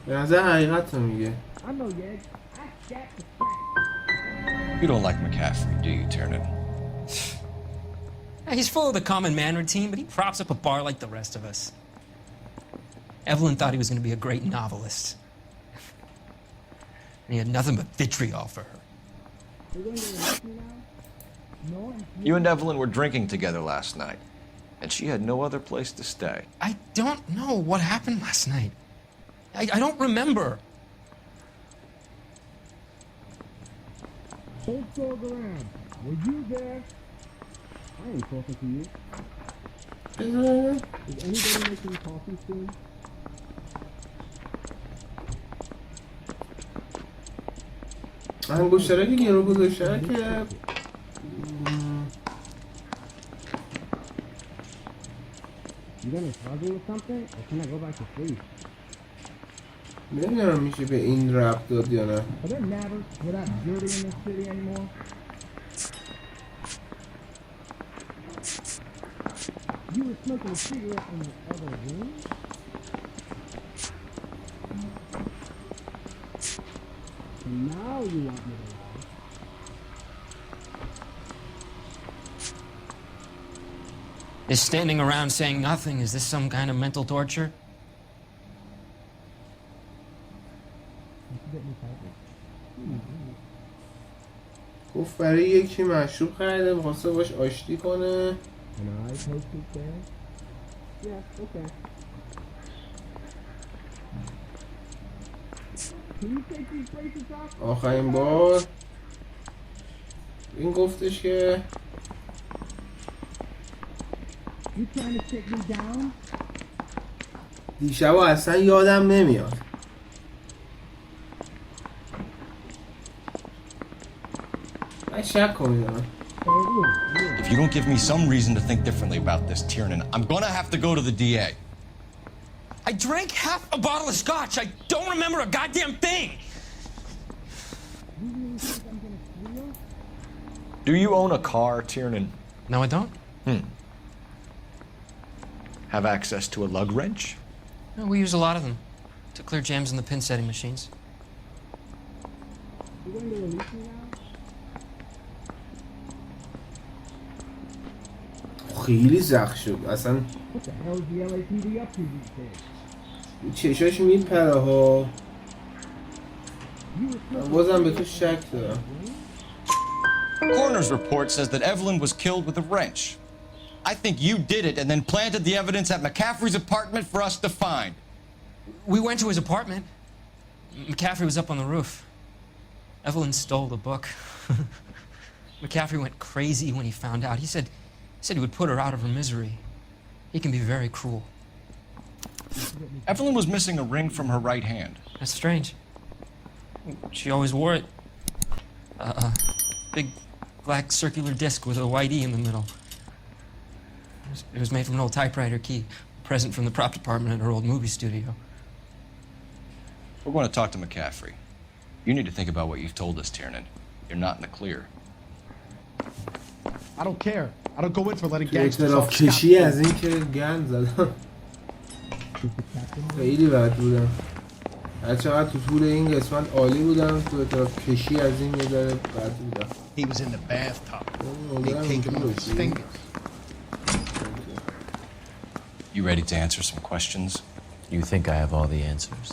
به نظر حقیقت رو میگه. You don't like McCaffrey, do you, Tiernan? He's full of the common man routine, but he props up a bar like the rest of us. Evelyn thought he was going to be a great novelist. And he had nothing but vitriol for her. You and Evelyn were drinking together last night, and she had no other place to stay. I don't know what happened last night. I don't remember. Don't dog around. Were you there? I ain't talking to you. Is anybody making coffee soon? انگشتره که گرو گذاشتن که You gonna struggle with something, or can I go back to sleep? نمیدونم میشه به این ربط داد یا نه. Are there matters without dirty in this city anymore? You were smoking a cigarette in the other room? And now you want me to lie? Is standing around saying nothing, is this some kind of mental torture? گفت برای یکی مشروب خریده میخواسته باش آشتی کنه. آخرین بار این گفتش که دیشب اصلا یادم نمیاد. If you don't give me some reason to think differently about this, Tiernan, I'm gonna have to go to the DA. I drank half a bottle of scotch. I don't remember a goddamn thing. Do you own a car, Tiernan? No, I don't. Have access to a lug wrench? No, we use a lot of them to clear jams in the pin setting machines. خیلی زخم شد اصلا. چشاش میپره ها. بازم به تو شک دارم. Coroner's report says that Evelyn was killed with a wrench. I think you did it and then planted the evidence at McCaffrey's apartment for us to find. We went to his apartment. McCaffrey was up on the roof. Evelyn stole the book. McCaffrey went crazy when he found out. He said he would put her out of her misery. He can be very cruel. Evelyn was missing a ring from her right hand. That's strange. She always wore it. Big black circular disc with a white E in the middle. It was made from an old typewriter key, a present from the prop department at her old movie studio. We're going to talk to McCaffrey. You need to think about what you've told us, Tiernan. You're not in the clear. I don't care. I don't go in for letting توی gangsters اعتراف off کشی scot-free. از این که گند زدم خیلی بد بودم. هر چقدر تو طول این قسمت عالی بودم، تو اعتراف کشی از این یه ذره بد بودم. He was in the bathtub. They take him with his fingers. You ready to answer some questions? You think I have all the answers?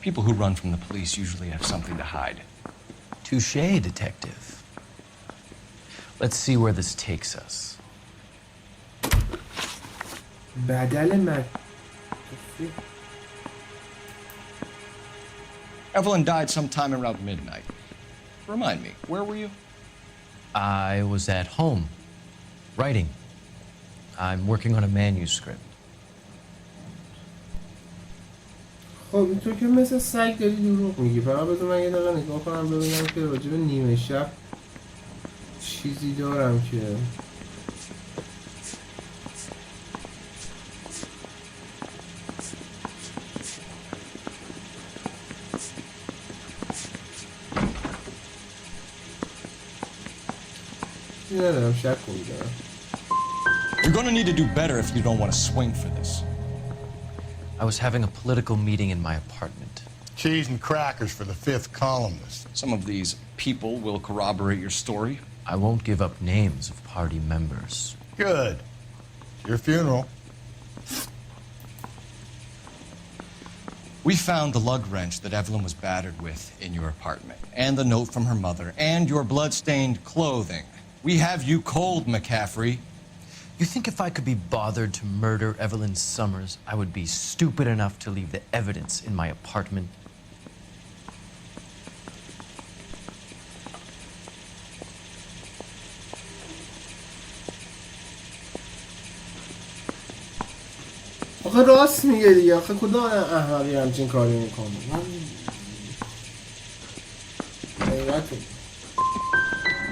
People who run from the police usually have something to hide. Touché, detective. Let's see where this takes us. بدل من Evelyn died sometime around midnight. Remind me, where were you? I was at home, writing. I'm working on a manuscript. خب تو که مثل سگ داری دروغ میگی. فقط بذار من یه دقیقه نگاه کنم ببینم که راجع به نیمه شب چیزی دارم که ندارم. شک کنم. You're going to need to do better if you don't want to swing for this. I was having a political meeting in my apartment. Cheese and crackers for the 5th columnist. Some of these people will corroborate your story. I won't give up names of party members. Good. Your funeral. We found the lug wrench that Evelyn was battered with in your apartment, and the note from her mother, and your blood-stained clothing. We have you cold, McCaffrey. You think if I could be bothered to murder Evelyn Summers, I would be stupid enough to leave the evidence in my apartment? آخه راست میگه دیگه. آخه کدوم احمقی همچین کاری میکنه؟ من حقیقته.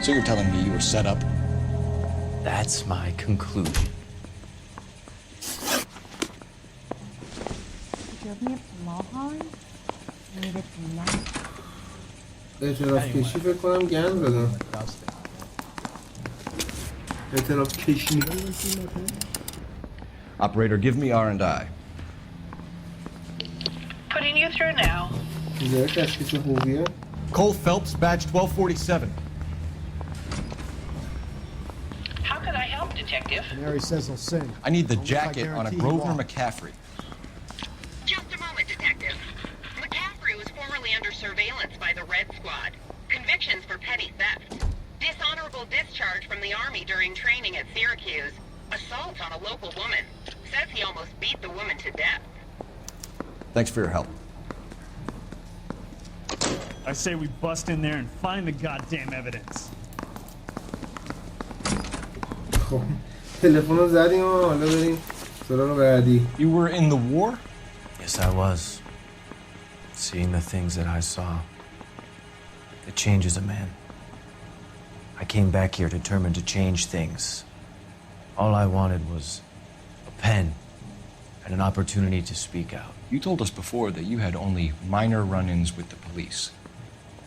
So you're telling me you were set up? That's my conclusion. اعتراف کشی فکر کنم گند زدم. اعتراف کشی. Operator, give me R&I. Putting you through now. چیزایی تشخیص خوبیه؟ Cole Phelps, badge 1247. How could I help, Detective? Mary says he'll sing. I need the Only if I jacket on a guarantee he Grover won't. McCaffrey. Just a moment, Detective. McCaffrey was formerly under surveillance by the Red Squad. Convictions for petty theft. Dishonorable discharge from the Army during training at Syracuse. Assault on a local woman. Says he almost beat the woman to death. Thanks for your help. I say we bust in there and find the goddamn evidence. خب تلفن رو زدیم و حالا بریم سراغ بعدی. You were in the war? Yes, I was. Seeing the things that I saw, it changes a man. I came back here determined to change things. All I wanted was a pen and an opportunity to speak out. You told us before that you had only minor run-ins with the police.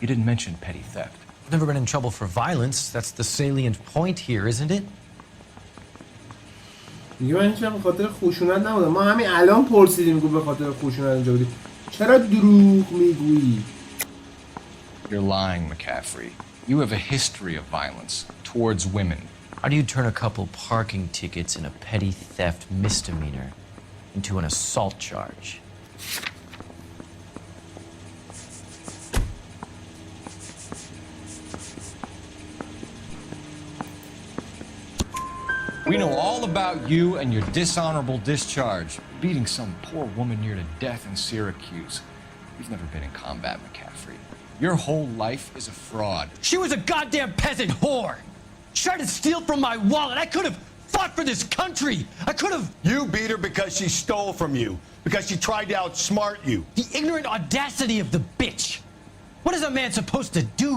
You didn't mention petty theft. I've never been in trouble for violence. That's the salient point here, isn't it? میگه من هیچ به خاطر خشونت نبودم. ما همین الان پرسیدیم که به خاطر خشونت اینجا بودی. چرا دروغ میگویی؟ You're lying, McCaffrey. You have a history of violence towards women. How do you turn a couple parking tickets in a petty theft misdemeanor into an assault charge? We know all about you and your dishonorable discharge, beating some poor woman near to death in Syracuse. You've never been in combat, McCaffrey. Your whole life is a fraud. She was a goddamn peasant whore! She tried to steal from my wallet. I could have fought for this country. I could have... You beat her because she stole from you. Because she tried to outsmart you. The ignorant audacity of the bitch. What is a man supposed to do?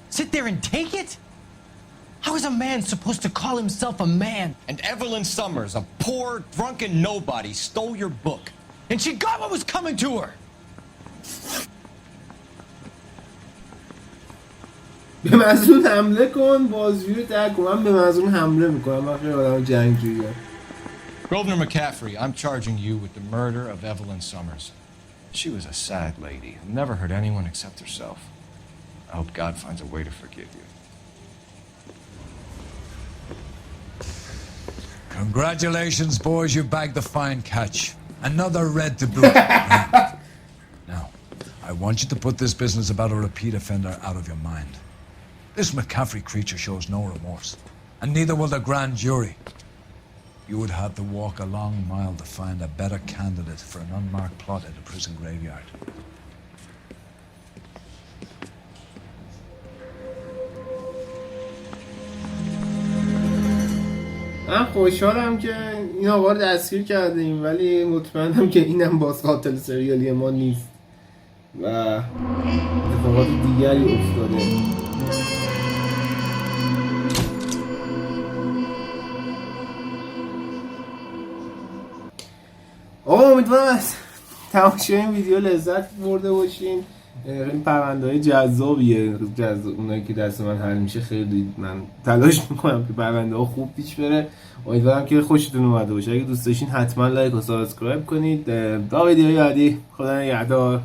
Sit there and take it? How is a man supposed to call himself a man? And Evelyn Summers, a poor, drunken nobody, stole your book. And she got what was coming to her. به مظنون حمله کن، بازجویی رو ترک کن. من به مظنون حمله میکنم. من خیلی آدم جنگجوییم. Grosvenor McCaffrey, I'm charging you with the murder of Evelyn Summers. She was a sad lady who never hurt anyone except herself. I hope God finds a way to forgive you. Congratulations, boys, you bagged the fine catch. Another red to boot. Now, I want you to put this business about a repeat offender out of your mind. This McCaffrey creature shows no remorse, and neither will the grand jury. You would have to walk a long mile to find a better candidate for an unmarked plot at a prison graveyard. من خوشحالم که این آقا رو دستگیر کردیم، ولی مطمئنم که اینم باز قاتل سریالی ما نیست و اتفاقات دیگری افتاده. آقا امیدوارم از تماشای این ویدیو لذت برده باشین. این پرونده‌های جذابیه، اونایی که دست من حل میشه. خیلی من تلاش میکنم که پرونده ها خوب پیش بره. امیدوارم که خوشتون اومده باشه. اگه دوست داشتین حتما لایک و سابسکرایب کنید. تا ویدیوی بعدی، خدا نگهدار.